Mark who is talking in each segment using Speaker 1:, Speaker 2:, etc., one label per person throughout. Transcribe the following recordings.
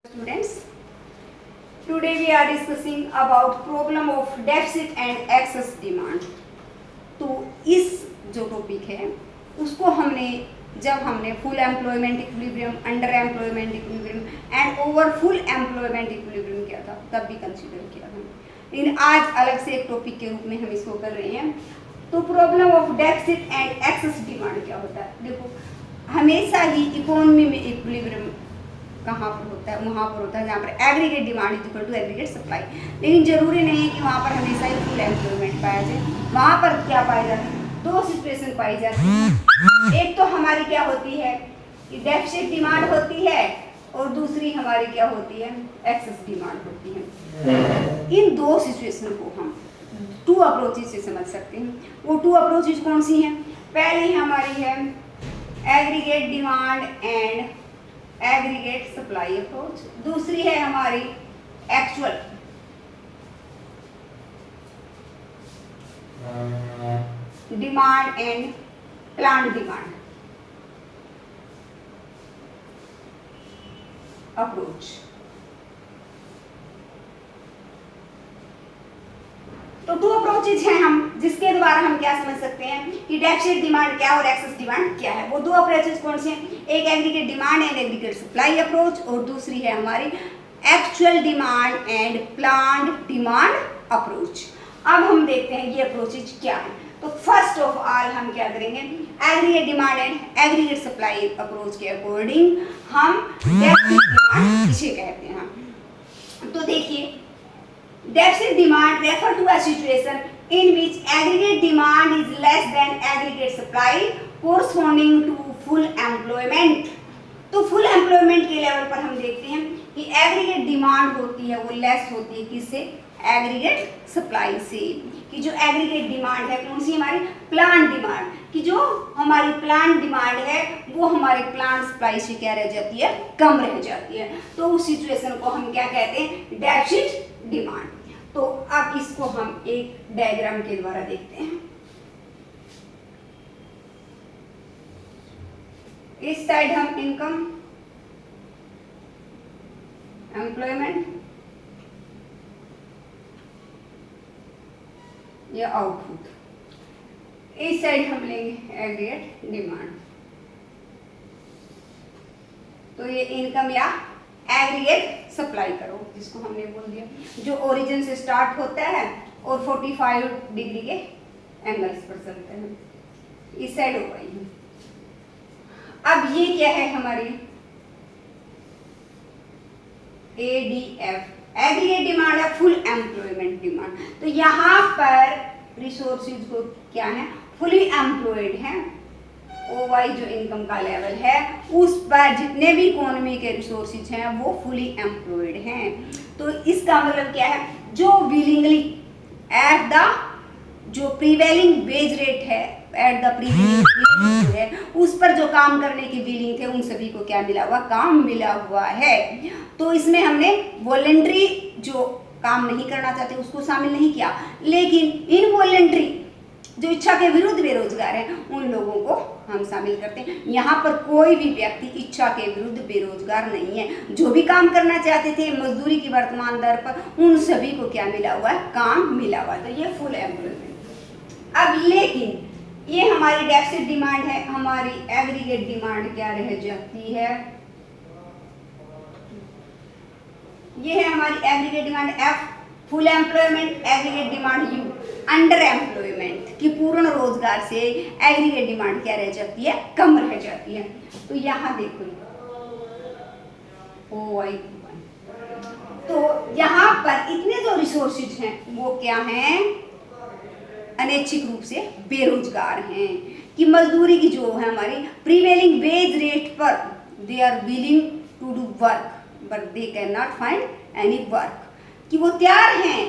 Speaker 1: Students, today we are discussing about problem of deficit and excess demand. तो इस जो topic है उसको जब हमने full employment equilibrium, under employment equilibrium and over full employment equilibrium किया था तब भी कंसीडर किया था, लेकिन आज अलग से एक टॉपिक के रूप में हम इसको कर रहे हैं। तो problem of deficit and excess demand क्या होता है? देखो, हमेशा ही इकोनॉमी में इक्विलिब्रियम कहाँ पर होता है? वहाँ पर होता है जहाँ पर aggregate demand is equal to aggregate supply. लेकिन जरूरी नहीं है कि वहाँ पर हमेशा ही फुल एम्प्लॉयमेंट पाया जाए। वहाँ पर क्या पाई जाती है? दो सिचुएशन पाई जाती है। एक तो हमारी क्या होती है कि डेफिसिट डिमांड होती है और दूसरी हमारी क्या होती है? एक्सेस डिमांड होती है। इन दो सिचुएशन को हम टू अप्रोचेज से समझ सकते हैं। वो टू अप्रोचेज कौन सी हैं? पहली हमारी है aggregate demand and aggregate supply approach, दूसरी है हमारी actual demand and plan demand approach. तो दो अप्रोचेज हैं हम जिसके द्वारा हम क्या समझ सकते हैं कि डेफिसिट डिमांड क्या और एक्सेस डिमांड क्या है। वो दो अप्रोचेज कौन से हैं? एक aggregate demand and aggregate supply approach और दूसरी है हमारी actual demand and planned demand approach. अब हम देखते हैं ये अप्रोचेज क्या है। तो फर्स्ट ऑफ ऑल हम क्या करेंगे, aggregate demand and aggregate supply approach के अकॉर्डिंग हम डेफिसिट डिमांड किसे कहते हैं। तो देखिए, deficit demand refer to a situation in which aggregate demand is less than aggregate supply corresponding to full employment। तो full employment के लेवल पर हम देखते हैं कि aggregate demand होती है वो less होती है किससे? aggregate supply से। कि जो aggregate demand है कौन सी? हमारी plant demand। कि जो हमारी plant demand है वो हमारे plant supply से क्या रह जाती है? कम रह जाती है। तो उस सिचुएशन को हम क्या कहते हैं? Deficit demand. तो अब इसको हम एक डायग्राम के द्वारा देखते हैं। इस साइड हम इनकम, एम्प्लॉयमेंट या आउटपुट, इस साइड हम लेंगे एग्रीगेट डिमांड। तो ये इनकम या एग्रीगेट सप्लाई करो जिसको हमने बोल दिया, जो ओरिजिन से स्टार्ट होता है और 45 डिग्री के एंगल्स पर चलते हैं। इस साइड हो गई। अब ये क्या है हमारी एडीएफ, एग्रीगेट डिमांड है फुल एम्प्लॉयमेंट डिमांड। तो यहाँ पर रिसोर्सेज को क्या है? फुली एम्प्लॉयड है। ओवाई जो इनकम का लेवल है उस पर जितने भी इकोनॉमी के रिसोर्सेज हैं वो फुली एम्प्लॉयड हैं। तो इसका मतलब क्या है? जो विलिंगली एट द जो प्रीवेलिंग वेज रेट है, एट द प्रीवेलिंग है उस पर जो काम करने की विलिंग थे उन सभी को क्या मिला हुआ? काम मिला हुआ है। तो इसमें हमने वॉलंटरी जो काम नहीं करना चाहते उसको शामिल नहीं किया, लेकिन इनवॉलंटरी जो इच्छा के विरुद्ध बेरोजगार हैं उन लोगों को हम शामिल करते हैं। यहाँ पर कोई भी व्यक्ति इच्छा के विरुद्ध बेरोजगार नहीं है। जो भी काम करना चाहते थे मजदूरी की वर्तमान दर पर उन सभी को क्या मिला हुआ है? काम मिला हुआ है। तो ये फुल एम्प्लॉयमेंट। अब लेकिन ये हमारी डेफिसिट डिमांड है, हमारी एग्रीगेट डिमांड क्या रह जाती है? ये है हमारी aggregate demand F, full employment, aggregate demand you, under employment की पूर्ण रोजगार से एग्रीगेट डिमांड क्या रह जाती है? कम रह जाती है। तो यहाँ देखो OI, तो यहाँ पर इतने जो रिसोर्सेज हैं वो क्या हैं? अनैच्छिक रूप से बेरोजगार हैं। कि मजदूरी की जो है हमारी प्रीवेलिंग वेज रेट पर they are willing to do work but they cannot find any work. कि वो तैयार हैं,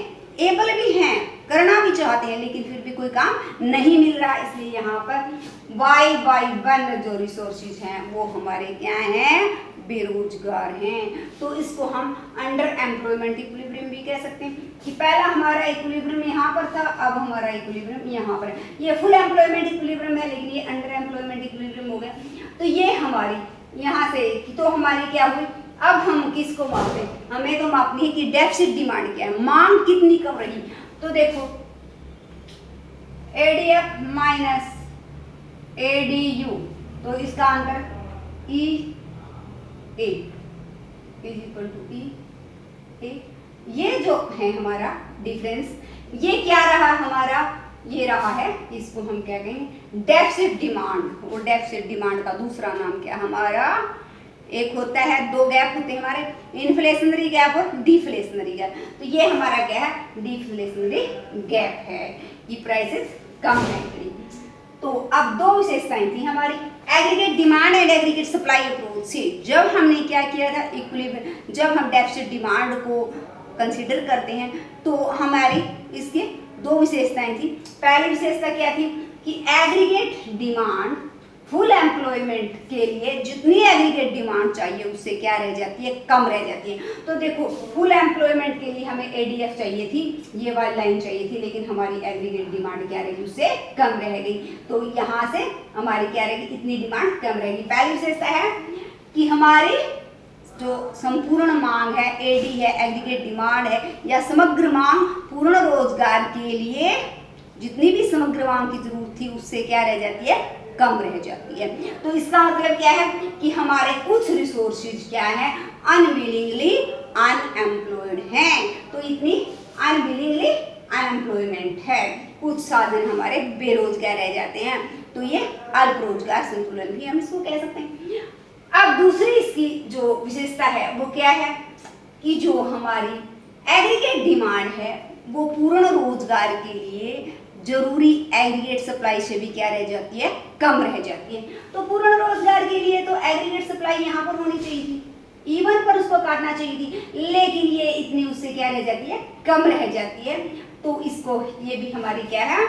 Speaker 1: एबल भी हैं, करना भी चाहते हैं, लेकिन फिर भी कोई काम नहीं मिल रहा। इसलिए यहाँ पर Y/1 जो रिसोर्सेज हैं वो हमारे क्या हैं? बेरोजगार हैं। तो इसको हम अंडर एम्प्लॉयमेंट इक्विलिब्रियम भी कह सकते हैं कि पहला हमारा इक्विलिब्रियम यहाँ पर था, अब हमारा इक्विलिब्रियम यहाँ पर है। ये फुल एम्प्लॉयमेंट इक्विलिब्रियम है लेकिन ये अंडर एम्प्लॉयमेंट इक्विलिब्रियम हो गया। तो ये हमारी यहाँ से तो हमारी क्या हुई? अब हम किसको मापें? हमें तो मापनी है कि डेफिसिट डिमांड क्या है, मांग कितनी कम रही। तो देखो एडीएफ माइनस एडीयू, तो इसका answer E A is equal to E A. ये जो है हमारा डिफरेंस, ये क्या रहा हमारा, ये रहा है, इसको हम क्या कहेंगे, डेफिसिट डिमांड। और डेफिसिट डिमांड का दूसरा नाम क्या हमारा, एक होता है, दो गैप होते हैं हमारे, इन्फ्लेशनरी गैप और डिफ्लेशनरी गैप। तो ये हमारा क्या है, डिफ्लेशनरी गैप है, कि प्राइसेस कम है। तो अब दो विशेषताएं थी हमारी, aggregate demand and aggregate supply approach से जब हमने क्या किया था, इक्विलिब्रियम, जब हम डेफिसिट डिमांड को कंसीडर करते हैं तो हमारी इसके दो विशेषताएं थी। पहली विशेषता क्या थी कि एग्रीगेट डिमांड फुल एम्प्लॉयमेंट के लिए जितनी एग्रीगेट डिमांड चाहिए उससे क्या रह जाती है, कम रह जाती है। तो देखो फुल एम्प्लॉयमेंट के लिए हमें एडीएफ चाहिए थी, ये वाली लाइन चाहिए थी, लेकिन हमारी एग्रीगेट डिमांड क्या रहेगी, उससे कम रह गई। तो यहाँ से हमारी क्या रहेगी, इतनी डिमांड कम रहेगी। पहली विशेषता है कि हमारी जो संपूर्ण मांग है, एडी है, एग्रीगेट डिमांड है, या समग्र मांग पूर्ण रोजगार के लिए जितनी भी समग्र मांग की जरूरत थी उससे क्या रह जाती है, कम रह जाती है। तो इसका मतलब क्या है कि हमारे कुछ रिसोर्सेज क्या है, अनविलिंगली अनएम्प्लॉयड हैं। तो इतनी अनविलिंगली अनएम्प्लॉयमेंट है, कुछ साधन हमारे बेरोजगार रह जाते हैं। तो ये अल्प रोजगार संतुलन भी हम इसको कह सकते हैं। अब दूसरी इसकी जो विशेषता है वो क्या है कि जो हमारी एग्रीगेट डिमांड है वो पूर्ण रोजगार के लिए जरूरी एग्रीगेट सप्लाई से भी क्या रह जाती है, कम रह जाती है। तो पूर्ण रोजगार के लिए तो एग्रीगेट सप्लाई यहाँ पर होनी चाहिए थी, इवन पर उसको काटना चाहिए थी, लेकिन ये इतनी उससे क्या रह जाती है, कम रह जाती है। तो इसको ये भी हमारी क्या है,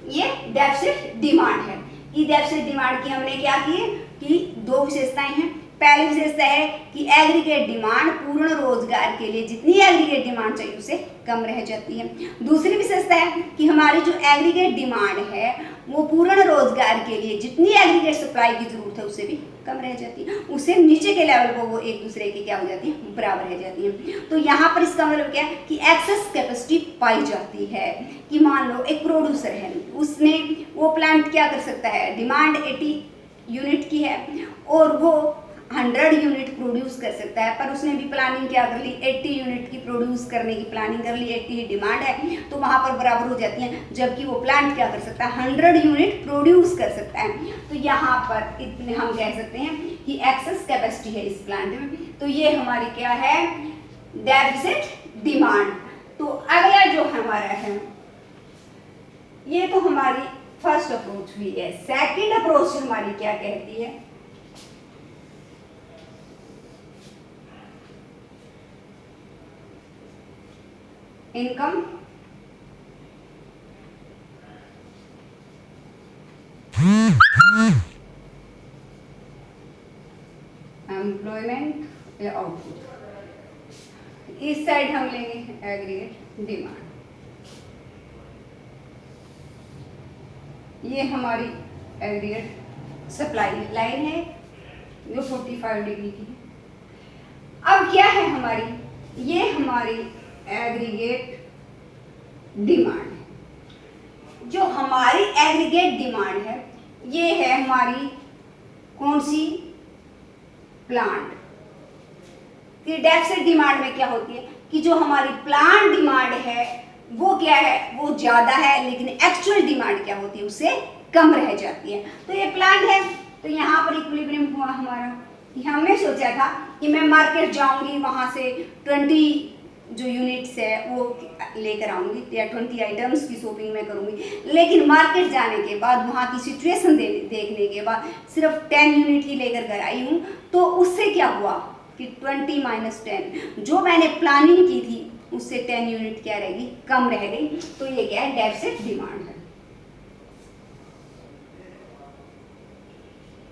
Speaker 1: ये डेफिसिट डिमांड है। ई डेफिसिट डिमांड की हमने क्या की कि दो विशेषताएं हैं। पहली विशेषता है कि एग्रीगेट डिमांड पूर्ण रोजगार के लिए जितनी एग्रीगेट डिमांड चाहिए उससे कम रह जाती है। दूसरी विशेषता है कि हमारी जो एग्रीगेट डिमांड है वो पूर्ण रोजगार के लिए जितनी एग्रीगेट सप्लाई की जरूरत है उससे भी कम रह जाती है, उससे नीचे के लेवल को वो एक दूसरे के क्या हो जाती है, बराबर रह जाती है। तो यहाँ पर इसका मतलब क्या है कि एक्सेस कैपेसिटी पाई जाती है, कि मान लो एक प्रोड्यूसर है, उसने वो प्लांट क्या कर सकता है, डिमांड 80 यूनिट की है और वो 100 यूनिट प्रोड्यूस कर सकता है, पर उसने भी प्लानिंग क्या कर ली, 80 यूनिट की प्रोड्यूस करने की प्लानिंग कर ली, 80 ही डिमांड है, तो वहाँ पर बराबर हो जाती है, जबकि वो प्लांट क्या कर सकता है, 100 यूनिट प्रोड्यूस कर सकता है। तो यहाँ पर इतने हम कह सकते हैं कि एक्सेस कैपेसिटी है इस प्लांट में। तो ये हमारी क्या है, डेफिसिट डिमांड। तो अगला जो हमारा है, ये तो हमारी फर्स्ट अप्रोच हुई है। सेकंड अप्रोच हमारी क्या कहती है, इनकम एम्प्लॉयमेंट या आउटपुट। इस साइड हम लेंगे एग्रीगेट डिमांड। ये हमारी एग्रीगेट सप्लाई लाइन है जो 45 डिग्री की है। अब क्या है हमारी, ये हमारी एग्रीगेट डिमांड है। जो हमारी एग्रीगेट डिमांड है ये है हमारी कौन सी, प्लांट। डेफिसिट डिमांड में क्या होती है कि जो हमारी प्लांट डिमांड है वो क्या है, वो ज्यादा है, लेकिन एक्चुअल डिमांड क्या होती है, उससे कम रह जाती है। तो ये प्लांट है, तो यहाँ पर इक्विलिब्रियम हुआ हमारा। हमने सोचा था कि मैं मार्केट जाऊंगी, वहां से 20 जो यूनिट्स है वो लेकर आऊंगी या 20 आइटम्स की शॉपिंग में करूंगी, लेकिन मार्केट जाने के बाद वहाँ की सिचुएशन देखने के बाद सिर्फ 10 यूनिट ही लेकर घर आई हूँ। तो उससे क्या हुआ कि 20 - 10 जो मैंने प्लानिंग की थी उससे 10 यूनिट क्या रहेगी, कम रह गई। तो ये क्या है, डेफिसिट डिमांड है।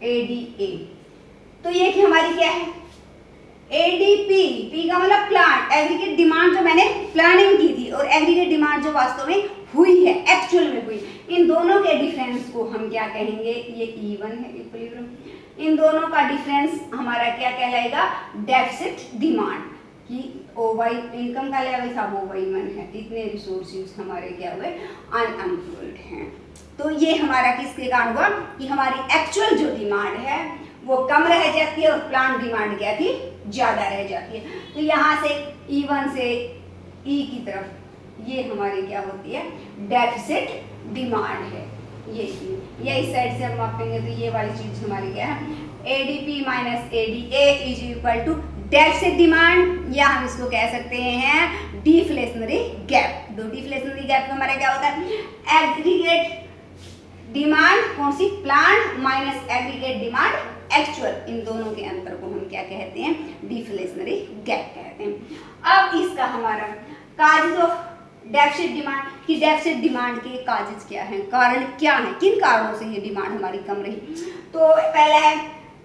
Speaker 1: एडीए, तो ये कि हमारी क्या है, एडीपी, पी का मतलब प्लांट, एग्रीगेट डिमांड जो मैंने प्लानिंग की थी और एग्रीगेट डिमांड जो वास्तव में हुई है, एक्चुअल में हुई, इन दोनों के डिफरेंस को हम क्या कहेंगे, ये E1 है इक्विलिब्रियम। इन दोनों का डिफरेंस हमारा क्या कहलाएगा, डेफिसिट डिमांड, कि ओवाई इनकम का लेवल था वो ओवाई 1 है, इतने रिसोर्सेज हमारे क्या हुए, अनएम्प्लॉयड हैं। तो ये हमारा किसके कारण हुआ कि हमारी एक्चुअल जो डिमांड है वो कम रह जाती है और प्लान डिमांड क्या थी, ज़्यादा रह जाती है। तो यहाँ से E1 से E की तरफ ये हमारी क्या होती है, डेफिसिट डिमांड है। ये इस साइड से हम मापेंगे तो ये वाली चीज हमारी क्या है, ADP minus ADA is equal to deficit demand, या हम इसको कह सकते हैं डिफ्लेशनरी गैप। दो डिफ्लेशनरी गैप में हमारा क्या होता है, एग्रीगेट डिमांड कौन सी, plan minus aggregate demand actual, इन दोनों के अंतर को हम क्या कहते हैं, डिफ्लेशनरी गैप कहते हैं। अब इसका हमारा काजेज ऑफ डेफिसिट डिमांड, की डेफिसिट डिमांड के काजेज क्या हैं, कारण क्या हैं, किन कारणों से ये डिमांड हमारी कम रही। तो पहला है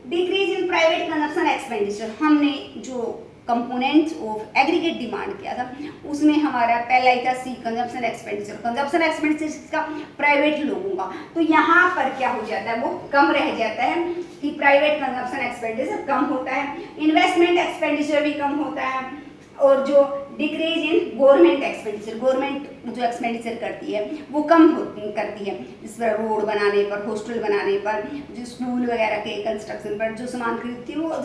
Speaker 1: decrease in private consumption expenditure. हमने जो कंपोनेंट्स ऑफ एग्रीगेट डिमांड किया था उसमें हमारा पहला ही था सी, कंजप्शन एक्सपेंडिचर। कंजप्शन एक्सपेंडिचर का प्राइवेट लोगों का, तो यहाँ पर क्या हो जाता है, वो कम रह जाता है कि प्राइवेट कंजप्शन एक्सपेंडिचर कम होता है, इन्वेस्टमेंट एक्सपेंडिचर भी कम होता है, और जो decrease in government expenditure, government जो एक्सपेंडिचर करती है वो कम करती है, जिस पर रोड बनाने पर, हॉस्टल बनाने पर, जो स्कूल वगैरह के कंस्ट्रक्शन पर जो सामान खरीदती है वो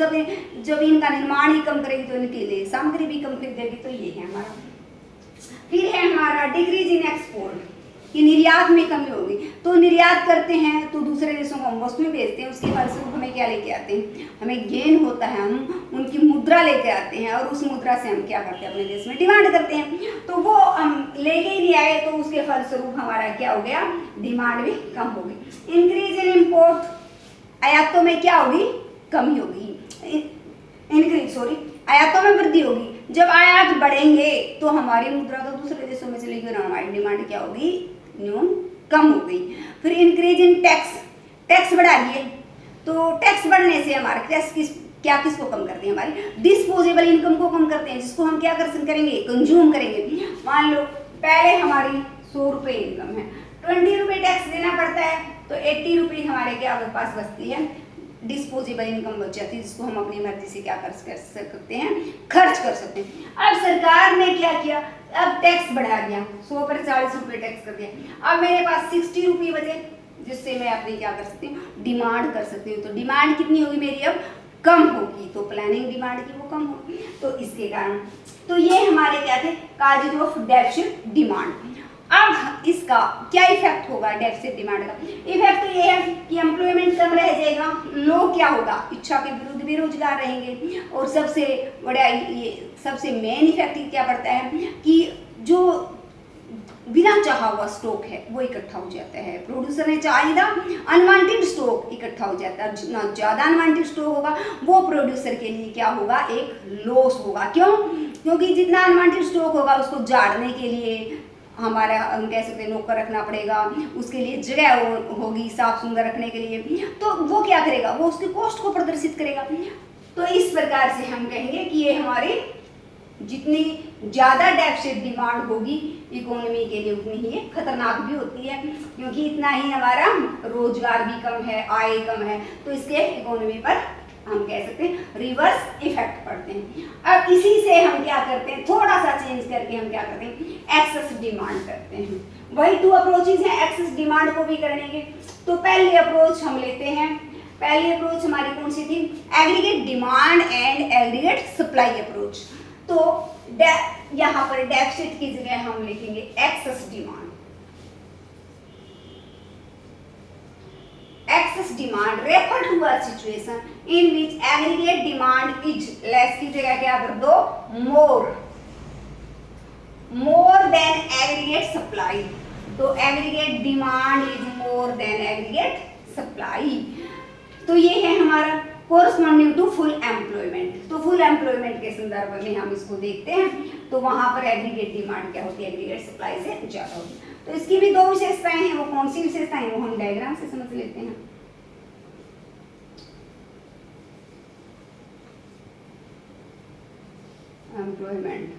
Speaker 1: जब इनका निर्माण ही कम करेगी तो इनके लिए सामग्री भी कम खरीदेगी। तो ये है हमारा। फिर है हमारा डिक्रीज इन एक्सपोर्ट, कि निर्यात में कमी होगी। तो निर्यात करते हैं तो दूसरे देशों को हम वस्तुएं बेचते हैं, उसके फलस्वरूप हमें क्या लेके आते हैं, हमें गेन होता है, हम उनकी मुद्रा लेके आते हैं और उस मुद्रा से हम क्या करते हैं, अपने देश में डिमांड करते हैं। तो वो हम लेके ही नहीं आए तो उसके फलस्वरूप हमारा क्या हो गया, डिमांड भी कम होगी। इंक्रीज इन इम्पोर्ट, आयातों में क्या होगी, कमी होगी, आयातों में वृद्धि होगी। जब आयात बढ़ेंगे तो हमारी मुद्रा तो दूसरे देशों में चलेगी और हमारी डिमांड क्या होगी, न्यून कम हो गई। फिर इंक्रीज इन टैक्स, टैक्स बढ़ा दिए, तो टैक्स बढ़ने से हमारे टैक्स किसको कम करते हैं, हमारी डिस्पोजेबल इनकम को कम करते हैं, जिसको हम क्या करेंगे, कंज्यूम करेंगे। मान लो पहले हमारी 100 रुपये इनकम है, 20 रुपये टैक्स देना पड़ता है, तो 80 रुपये हमारे क्या पास बचती है, डिस्पोजेबल इनकम बच जाती है, जिसको हम अपनी मर्जी से क्या कर सकते हैं, खर्च कर सकते हैं। अब सरकार ने क्या किया, अब टैक्स बढ़ा दिया, 100 पर 40 रुपये टैक्स कर दिया। अब मेरे पास 60 रुपये बचे, जिससे मैं अपनी क्या कर सकती हूँ, डिमांड कर सकती हूँ। तो डिमांड कितनी होगी मेरी, अब कम होगी, तो प्लानिंग डिमांड की वो कम होगी। तो इसके कारण, तो ये हमारे क्या थे, काजेज ऑफ डेफिसिट डिमांड। अब इसका क्या इफेक्ट होगा डेफिसिट डिमांड का, इफेक्ट तो ये है कि एम्प्लॉयमेंट कम रह जाएगा, लोग क्या होगा, इच्छा के विरुद्ध बेरोजगार रहेंगे। और सबसे बड़ा ये सबसे मेन इफेक्ट क्या पड़ता है कि जो बिना चाहा हुआ स्टॉक है वो इकट्ठा हो जाता है, प्रोड्यूसर ने चाहिए था, अनवांटेड स्टॉक इकट्ठा हो जाता है। जितना ज़्यादा अनवांटेड स्टॉक होगा वो प्रोड्यूसर के लिए क्या होगा, एक लॉस होगा। क्यों, क्योंकि जितना अनवांटेड स्टॉक होगा उसको झाड़ने के लिए हमारा हम कह सकते हैं नौकर रखना पड़ेगा, उसके लिए जगह होगी साफ सुंदर रखने के लिए, तो वो क्या करेगा, वो उसकी कॉस्ट को प्रदर्शित करेगा। तो इस प्रकार से हम कहेंगे कि ये हमारी जितनी ज़्यादा डेफिसिट डिमांड होगी इकोनॉमी के लिए उतनी ही ये खतरनाक भी होती है, क्योंकि इतना ही हमारा रोजगार भी कम है, आय कम है, तो इसके इकोनॉमी पर हम कह सकते हैं रिवर्स इफेक्ट पड़ते हैं। अब इसी से हम क्या करते हैं, थोड़ा सा चेंज करके हम क्या करते हैं, एक्सेस डिमांड करते हैं। वही 2 अप्रोचेज हैं एक्सेस डिमांड को भी करने के। तो पहली अप्रोच हम लेते हैं, पहली अप्रोच हमारी कौन सी थी, aggregate demand and aggregate supply approach. तो यहाँ पर डेफिसिट की जगह हम लिखेंगे excess demand. Excess demand refer to a situation in which aggregate demand is less की जगह क्या कर दो, more than aggregate supply। तो aggregate demand is more than aggregate supply। तो ये है हमारा corresponding to full employment। तो full employment के संदर्भ में हम इसको देखते हैं, तो वहां पर aggregate demand क्या होती है, aggregate supply से ज्यादा होती है। तो इसकी भी 2 विशेषताएं हैं, वो कौन सी विशेषताएं, वो हम डायग्राम से समझ लेते हैं। एम्प्लॉयमेंट,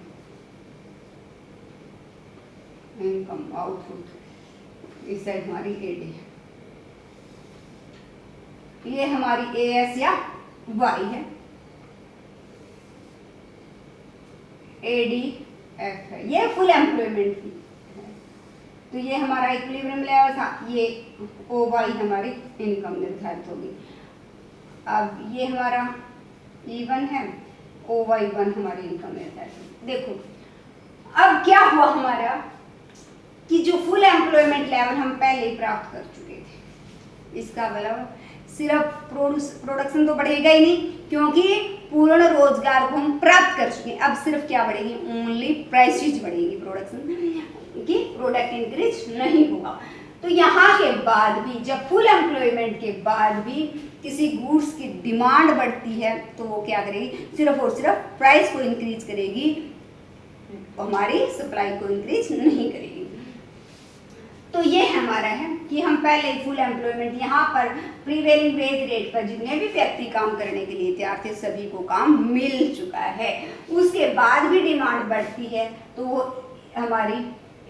Speaker 1: इनकम, आउटपुट, इस साइड हमारी एडी, ये हमारी एएस या वाई है, एडीएफ है, ये फुल एम्प्लॉयमेंट की है। तो ये हमारा इक्विलिब्रियम लेवल था, ये ओ वाई हमारी इनकम निर्धारित होगी। अब ये हमारा E1 है, ओ वाई 1 हमारी इनकम निर्धारित होगी। देखो अब क्या हुआ हमारा कि जो फुल एम्प्लॉयमेंट लेवल हम पहले ही प्राप्त कर चुके थे, इसका मतलब सिर्फ प्रोडक्शन तो बढ़ेगा ही नहीं, क्योंकि पूर्ण रोजगार को हम प्राप्त कर चुके हैं। अब सिर्फ क्या बढ़ेगी, ओनली प्राइसेज बढ़ेगी, प्रोडक्शन की प्रोडक्ट इंक्रीज नहीं होगा। तो यहाँ के बाद भी जब फुल एम्प्लॉयमेंट के बाद भी किसी गुड्स की डिमांड बढ़ती है तो वो क्या करेगी, सिर्फ और सिर्फ प्राइस को इंक्रीज करेगी, हमारी सप्लाई को इंक्रीज नहीं करेगी। तो ये हमारा है कि हम पहले फुल एम्प्लॉयमेंट, यहाँ पर प्रीवेलिंग वेज रेट पर जितने भी व्यक्ति काम करने के लिए तैयार थे सभी को काम मिल चुका है। उसके बाद भी डिमांड बढ़ती है तो वो हमारी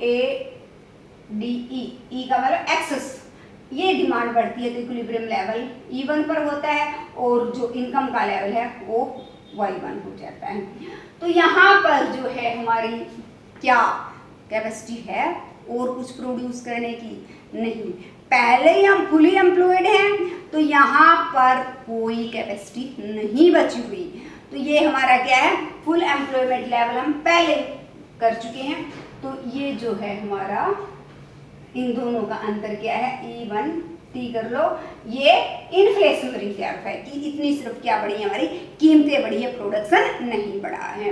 Speaker 1: ADE का मतलब एक्सेस, ये डिमांड बढ़ती है तो इक्विलिब्रियम लेवल E1 पर होता है और जो इनकम का लेवल है वो Y1 हो जाता है। तो यहाँ पर जो है हमारी क्या कैपेसिटी है और कुछ प्रोड्यूस करने की नहीं, पहले ही हम फुली एम्प्लॉयड हैं तो यहाँ पर कोई कैपेसिटी नहीं बची हुई। तो ये हमारा क्या है, फुल एम्प्लॉयमेंट लेवल हम पहले कर चुके हैं। तो ये जो है हमारा इन दोनों का अंतर क्या है, E1 T कर लो, ये इन्फ्लेशनरी टर्म है कि इतनी सिर्फ क्या बढ़ी है, हमारी कीमतें बढ़ी है, प्रोडक्शन नहीं बढ़ा है।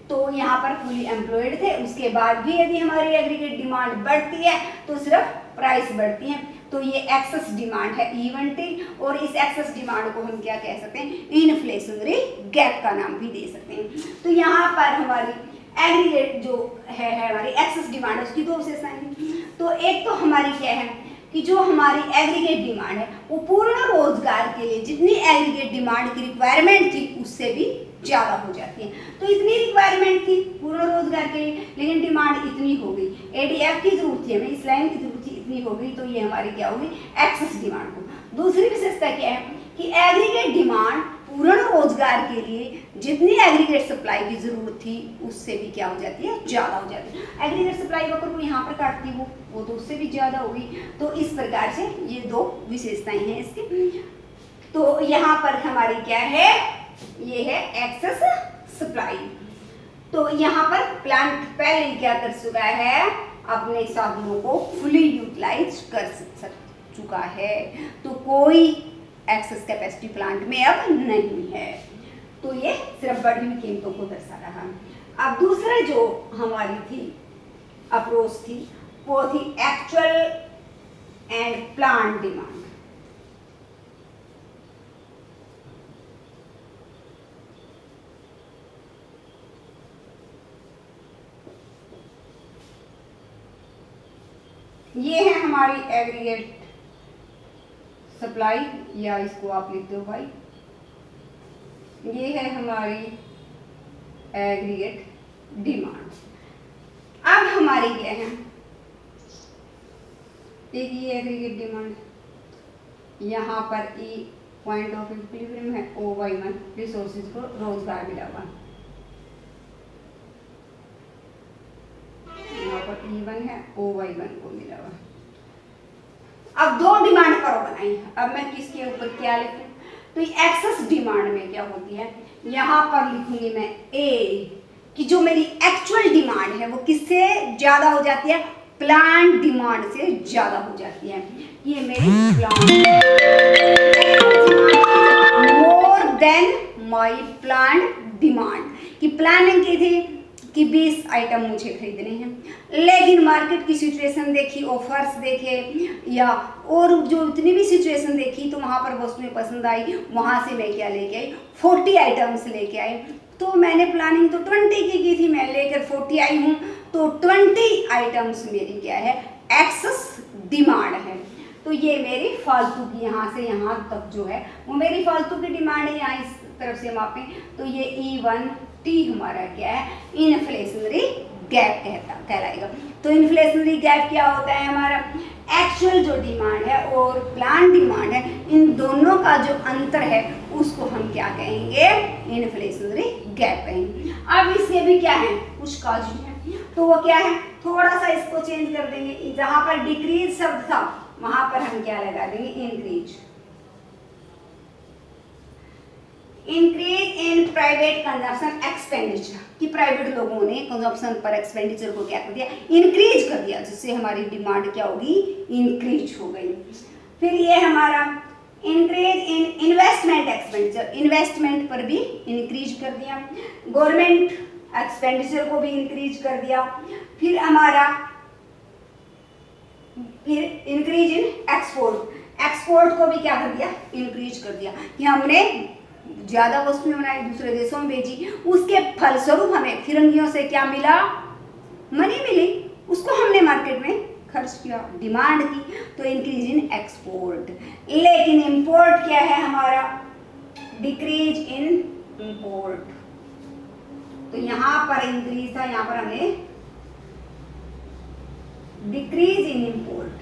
Speaker 1: तो यहाँ पर फुली एम्प्लॉयड थे, उसके बाद भी यदि हमारी एग्रीगेट डिमांड बढ़ती है तो सिर्फ प्राइस बढ़ती है। तो ये एक्सेस डिमांड है E1T, और इस एक्सेस डिमांड को हम क्या कह सकते हैं, इन्फ्लेशनरी गैप का नाम भी दे सकते हैं। तो यहाँ पर हमारी एग्रीगेट जो है हमारी एक्सेस डिमांड है उसकी दो विशेषताएं हैं। तो एक तो हमारी क्या है कि जो हमारी एग्रीगेट डिमांड है वो पूर्ण रोजगार के लिए जितनी एग्रीगेट डिमांड की रिक्वायरमेंट थी उससे भी ज़्यादा हो जाती है। तो इतनी रिक्वायरमेंट थी पूर्ण रोजगार के लिए, लेकिन डिमांड इतनी हो गई, एडीएफ की जरूरत थी, हमें इस लाइन की जरूरत थी, इतनी हो गई, तो ये हमारी क्या होगी, एक्सेस डिमांड को। दूसरी विशेषता क्या है कि एग्रीगेट डिमांड पूर्ण रोजगार के लिए जितनी एग्रीगेट सप्लाई की जरूरत थी उससे भी क्या हो जाती है, ज़्यादा हो जाती है। एग्रीगेट सप्लाई अगर वो यहाँ पर काटती है वो तो उससे भी ज़्यादा होगी। तो इस प्रकार से ये दो विशेषताएं हैं इसकी। तो यहाँ पर हमारी क्या है, ये है एक्सेस सप्लाई। तो यहाँ पर प्लांट पहले ही क्या कर चुका है, अपने साधनों को फुली यूटिलाइज कर चुका है, तो कोई एक्सेस कैपेसिटी प्लांट में अब नहीं है। तो ये सिर्फ बढ़ी हुई कीमतों को दर्शा रहा। अब दूसरा जो हमारी थी अप्रोच थी वो थी एक्चुअल एंड प्लांट डिमांड। ये है हमारी एग्रीगेट सप्लाई, या इसको आप लिखते हो भाई, ये है हमारी एग्रीगेट डिमांड। अब हमारी क्या है, एक ये एग्रीगेट डिमांड, यहाँ पर ई पॉइंट ऑफ इक्विलिब्रियम है, OY1 रिसोर्सेज को रोजगार मिला हुआ, यहाँ पर E1 है, OY1 को मिला हुआ। अब दो डिमांड करो बनाई, अब मैं किसके ऊपर क्या लिखूं, तो एक्सेस डिमांड में क्या होती है, यहाँ पर लिखूंगी मैं ए कि जो मेरी एक्चुअल डिमांड है वो किससे ज्यादा हो जाती है, प्लांट डिमांड से ज्यादा हो जाती है। ये मेरी plant more than my plant demand की प्लानिंग की थी कि 20 आइटम मुझे खरीदने हैं, लेकिन मार्केट की सिचुएशन देखी, ऑफर्स देखे या और जो इतनी भी सिचुएशन देखी तो वहाँ पर वस्तुएं पसंद आई, वहाँ से मैं क्या लेके आई, 40 आइटम्स लेके आई। तो मैंने प्लानिंग तो 20 की थी, मैं लेकर 40 आई हूँ, तो 20 आइटम्स मेरी क्या है, एक्सेस डिमांड है। तो ये मेरी फालतू की यहाँ से यहाँ तक जो है वो मेरी फालतू की डिमांड है, यहाँ इस तरफ से मापें तो ये E1T हमारा क्या है, इन्फ्लेशनरी गैप कहलाएगा। तो इन्फ्लेशनरी गैप क्या होता है, हमारा एक्चुअल जो डिमांड है और प्लान डिमांड है, इन दोनों का जो अंतर है उसको हम क्या कहेंगे, इन्फ्लेशनरी गैप कहेंगे। अब इसके भी क्या है, कुछ काज है, तो वो क्या है, थोड़ा सा इसको चेंज कर देंगे, जहां पर डिक्रीज शब्द था वहां पर हम क्या लगा देंगे, increase. Increase in private consumption expenditure, कि प्राइवेट लोगों ने कंजप्शन पर एक्सपेंडिचर को क्या कर दिया, इंक्रीज कर दिया, जिससे हमारी डिमांड क्या होगी, इंक्रीज हो गई। फिर ये हमारा increase in investment expenditure, investment पर भी इंक्रीज कर दिया, गवर्नमेंट एक्सपेंडिचर को भी इंक्रीज कर दिया। फिर हमारा इंक्रीज इन एक्सपोर्ट, एक्सपोर्ट को भी क्या कर दिया, इंक्रीज कर दिया, कि हमने ज्यादा वस्तुएं बनाई, दूसरे देशों में भेजी, उसके फलस्वरूप हमें फिरंगियों से क्या मिला, मनी मिली, उसको हमने मार्केट में खर्च किया, डिमांड की, तो इंक्रीज इन एक्सपोर्ट। लेकिन इंपोर्ट क्या है हमारा, डिक्रीज इन इंपोर्ट, तो यहां पर इंक्रीज था, यहां पर हमने डिक्रीज इन इंपोर्ट,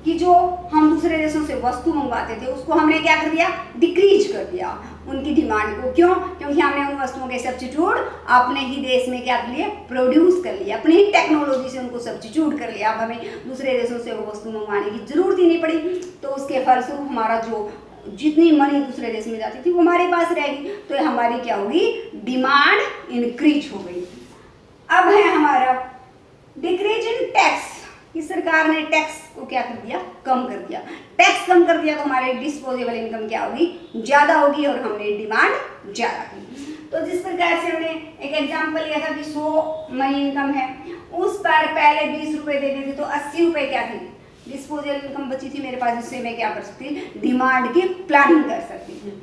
Speaker 1: कि जो हम दूसरे देशों से वस्तु मंगवाते थे उसको हमने क्या कर दिया, डिक्रीज कर दिया उनकी डिमांड को। क्यों, क्योंकि हमने उन वस्तुओं के सब्स्टिट्यूट अपने ही देश में क्या कर लिए, प्रोड्यूस कर लिया, अपनी ही टेक्नोलॉजी से उनको सब्स्टिट्यूट कर लिया। अब हमें दूसरे देशों से वो वस्तु मंगवाने की जरूरत ही नहीं पड़ी, तो उसके फलस्वरूप हमारा जो जितनी मनी दूसरे देश में जाती थी वो हमारे पास रहेगी, तो हमारी क्या होगी, डिमांड इंक्रीज हो गई। अब है हमारा डिक्रीज इन टैक्स, कि सरकार ने टैक्स को क्या कर दिया, कम कर दिया, टैक्स कम कर दिया, तो हमारे डिस्पोजेबल इनकम क्या होगी, ज्यादा होगी, और हमने डिमांड ज्यादा की। तो जिस प्रकार से हमने एक एग्जांपल लिया था कि 100 मनी इनकम है, उस पर पहले 20 रुपए देते थे, तो 80 रुपए क्या थी, डिस्पोजेबल इनकम बची थी मेरे पास, जिससे मैं क्या कर सकती, डिमांड की प्लानिंग कर सकती थी।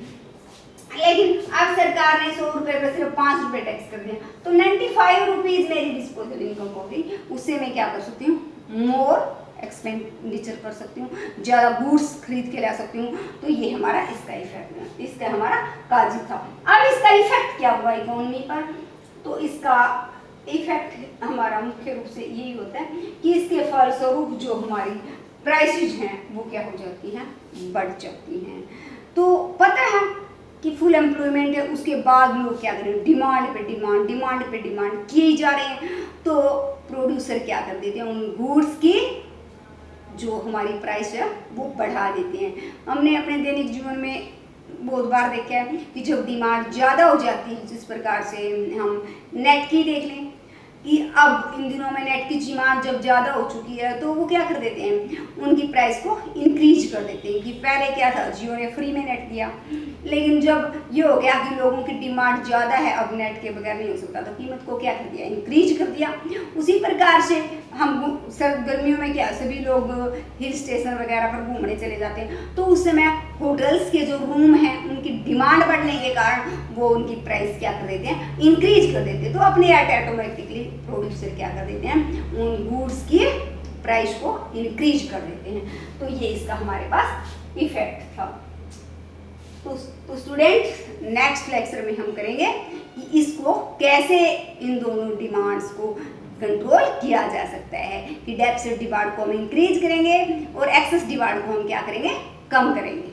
Speaker 1: लेकिन अब सरकार ने 100 रुपए पर सिर्फ 5 रुपए टैक्स कर दिया, तो 95 रुपीज मेरी डिस्पोजेबल इनकम हो गई, उससे मैं क्या कर सकती हूँ, मोर एक्सपेंडिचर कर सकती हूँ, ज़्यादा गुड्स खरीद के ला सकती हूँ। तो ये हमारा इसका इफेक्ट है, इसका हमारा काजी था। अब इसका इफेक्ट क्या हुआ इकोनॉमी पर, तो इसका इफेक्ट हमारा मुख्य रूप से यही होता है कि इसके फलस्वरूप जो हमारी प्राइसेज हैं वो क्या हो जाती हैं, बढ़ जाती हैं। तो पता है कि फुल एम्प्लॉयमेंट है, उसके बाद लोग क्या करें, डिमांड पे डिमांड, डिमांड पे डिमांड किए जा रहे हैं, तो प्रोड्यूसर क्या कर देते हैं, उन गुड्स की जो हमारी प्राइस है वो बढ़ा देते हैं। हमने अपने दैनिक जीवन में बहुत बार देखा है कि जब डिमांड ज़्यादा हो जाती है, जिस प्रकार से हम नेट की देख लें कि अब इन दिनों में नेट की डिमांड जब ज़्यादा हो चुकी है, तो वो क्या कर देते हैं, उनकी प्राइस को इंक्रीज कर देते हैं। कि पहले क्या था, जियो ने फ्री में नेट दिया, लेकिन जब ये हो गया कि लोगों की डिमांड ज़्यादा है, अब नेट के बगैर नहीं हो सकता, तो कीमत को क्या कर दिया, इंक्रीज कर दिया। उसी प्रकार से हम सर्द गर्मियों में क्या, सभी लोग हिल स्टेशन वगैरह पर घूमने चले जाते हैं, तो उस समय होटल्स के जो रूम हैं उनकी डिमांड बढ़ने के कारण वो उनकी प्राइस क्या कर देते हैं, इंक्रीज कर देते हैं। तो अपने ऑटोमेटिकली प्रोड्यूसर क्या कर देते हैं, उन गुड्स की प्राइस को इंक्रीज कर देते हैं। तो ये इसका हमारे पास इफेक्ट था। तो स्टूडेंट्स, नेक्स्ट लेक्चर में हम करेंगे कि इसको कैसे इन दोनों डिमांड्स को कंट्रोल किया जा सकता है, कि डेफिसिट डिमांड को हम इंक्रीज करेंगे और एक्सेस डिमांड को हम क्या करेंगे, कम करेंगे।